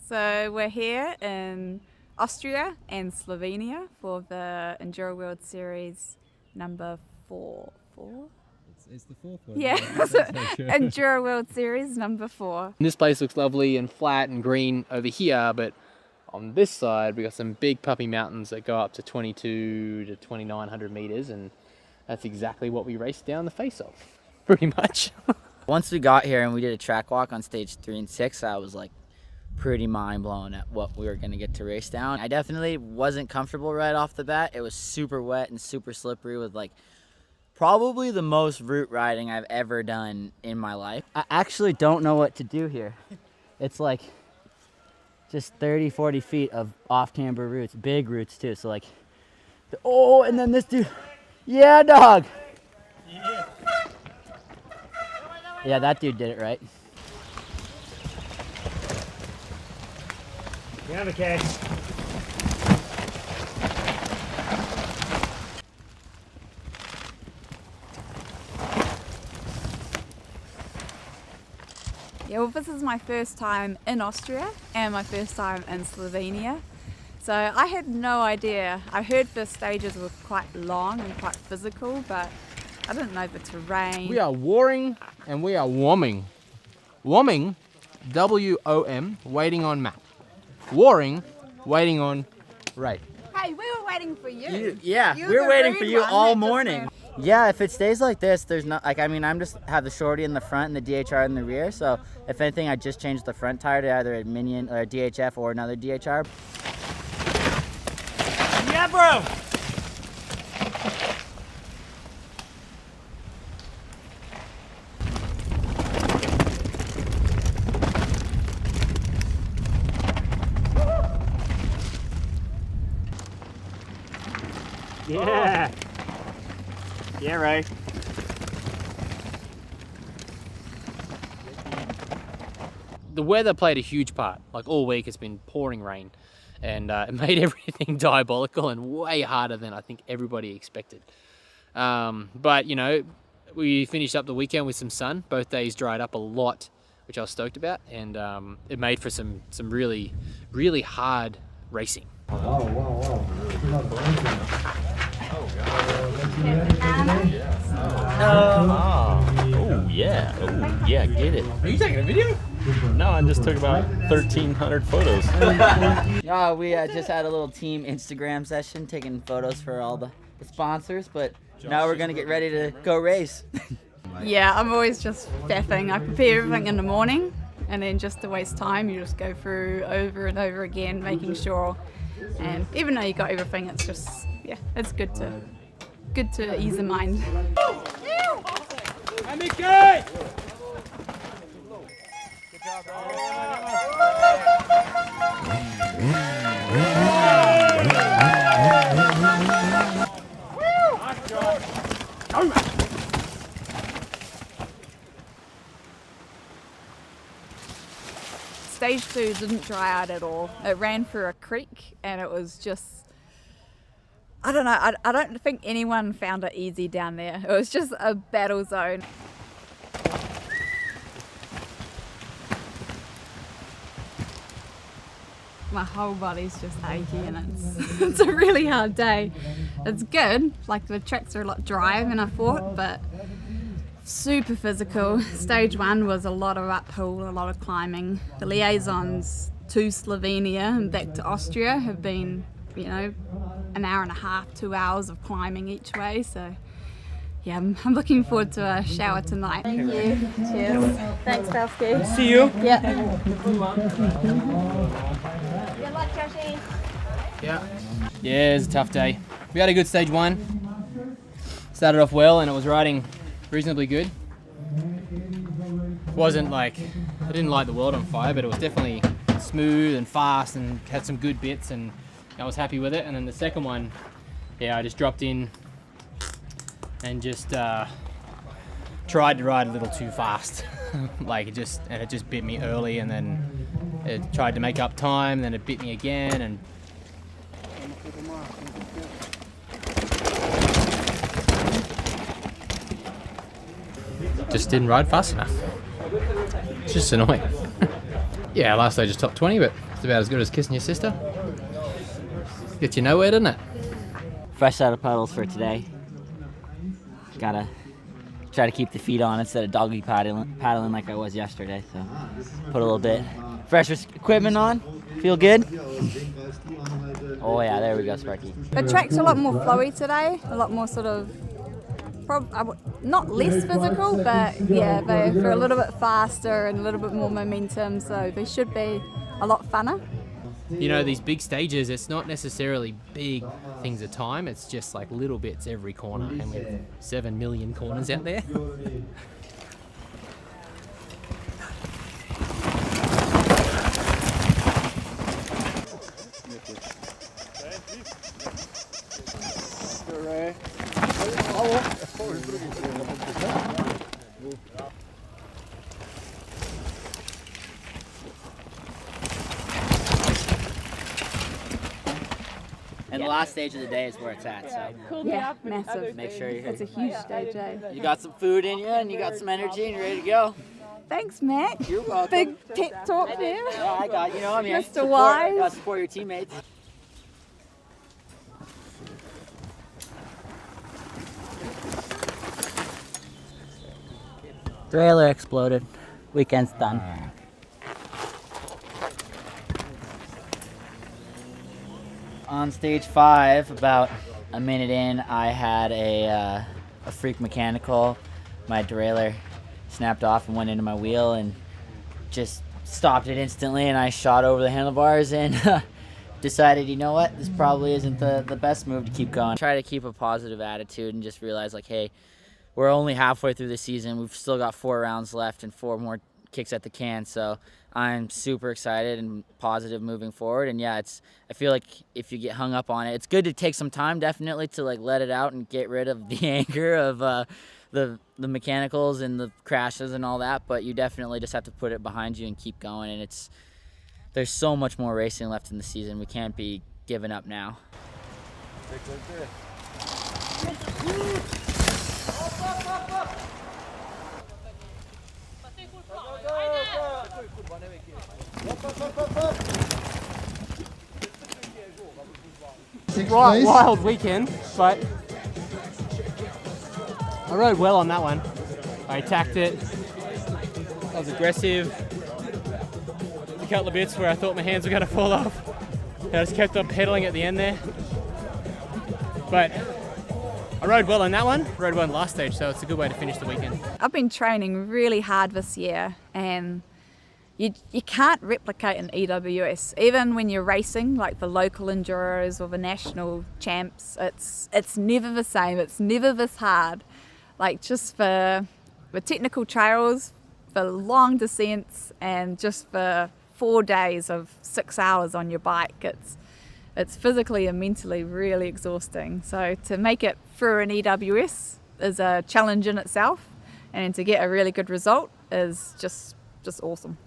So we're here in Austria and Slovenia for the Enduro World Series number 4. It's the fourth one. Yeah, Enduro World Series number 4. This place looks lovely and flat and green over here, but on this side we got some big puppy mountains that go up to 22 to 2,900 meters, and that's exactly what we raced down the face of, pretty much. Once we got here and we did a track walk on stage 3 and 6, I was like pretty mind blown at what we were gonna get to race down. I definitely wasn't comfortable right off the bat. It was super wet and super slippery with like probably the most route riding I've ever done in my life. I actually don't know what to do here. It's like just 30, 40 feet of off-camber routes, big routes too. So like, oh, and then this dude, yeah, dog. Yeah, that dude did it right. Yeah, okay. Yeah, well, this is my first time in Austria and my first time in Slovenia. So I had no idea. I heard the stages were quite long and quite physical, but I didn't know the terrain. We are warring and we are warming. Warming, W-O-M, waiting on Matt. Warring, waiting on Ray. Hey, we were waiting for you. We were waiting for you all morning. Yeah, if it stays like this, there's not, like, I mean, I'm just have the shorty in the front and the DHR in the rear, so if anything, I just changed the front tire to either a Minion or a DHF or another DHR. Yeah, bro! Yeah. Yeah, right. The weather played a huge part. Like all week it's been pouring rain, and it made everything diabolical and way harder than I think everybody expected. But you know, we finished up the weekend with some sun. Both days dried up a lot, which I was stoked about, and it made for some really, really hard racing. Wow. Oh yeah, get it. Are you taking a video? No, I just took about 1,300 photos. We just had a little team Instagram session taking photos for all the sponsors, but now we're gonna get ready to go race. Yeah, I'm always just faffing. I prepare everything in the morning, and then just to waste time, you just go through over and over again, making sure. And even though you got everything, it's just, yeah, it's good to ease the mind. Stage 2 didn't dry out at all. It ran through a creek and it was just, I don't know, I don't think anyone found it easy down there. It was just a battle zone. My whole body's just achy and it's a really hard day. It's good, like the tracks are a lot drier than I thought, but super physical. Stage 1 was a lot of uphill, a lot of climbing. The liaisons to Slovenia and back to Austria have been, you know, an hour and a half, 2 hours of climbing each way. So yeah, I'm looking forward to a shower tonight. Thank you. Cheers. Thanks, Falski. See you. Yeah. Good luck, Joshie. Yeah, it was a tough day. We had a good stage 1. Started off well and it was riding reasonably good. It wasn't like, I didn't light the world on fire, but it was definitely smooth and fast and had some good bits, and I was happy with it. And then the second one, yeah, I just dropped in and just tried to ride a little too fast. Like it just bit me early, and then it tried to make up time, then it bit me again, and just didn't ride fast enough. It's just annoying. Yeah, last stage is top 20, but about as good as kissing your sister. Gets you nowhere, doesn't it? Fresh out of puddles for today. Gotta try to keep the feet on instead of doggy paddling like I was yesterday. So put a little bit fresh equipment on. Feel good? Oh yeah, there we go, Sparky. The track's a lot more flowy today, a lot more sort of, not less physical, but yeah, they're a little bit faster and a little bit more momentum, so they should be a lot funner. You know, these big stages, it's not necessarily big things at a time, it's just like little bits every corner, and we have 7 million corners out there. And the last stage of the day is where it's at, so Yeah, massive. make sure It's a huge stage, eh? you got some food in you and you got some energy and you're ready to go. Thanks, Mac. You're welcome. Big pep talk there. Yeah, I got you. Know, I'm here. Mr. Wise. Support your teammates. Trailer exploded. Weekend's done. On stage 5, about a minute in, I had a freak mechanical. My derailleur snapped off and went into my wheel and just stopped it instantly, and I shot over the handlebars and decided, you know what, this probably isn't the best move to keep going. Try to keep a positive attitude and just realize, like, hey, we're only halfway through the season. We've still got 4 rounds left and 4 more kicks at the can, so I'm super excited and positive moving forward. And yeah, I feel like if you get hung up on it, it's good to take some time, definitely, to like let it out and get rid of the anger of the mechanicals and the crashes and all that, but you definitely just have to put it behind you and keep going. And there's so much more racing left in the season. We can't be giving up now. Wild weekend, but I rode well on that one. I attacked it. I was aggressive. A couple of bits where I thought my hands were going to fall off. I just kept on pedaling at the end there. But I rode well on that one. Rode well on the last stage, so it's a good way to finish the weekend. I've been training really hard this year, and you can't replicate an EWS. Even when you're racing, like the local endurers or the national champs, it's never the same. It's never this hard. Like just for technical trails, for long descents, and just for 4 days of 6 hours on your bike, it's physically and mentally really exhausting. So to make it through an EWS is a challenge in itself, and to get a really good result is just awesome.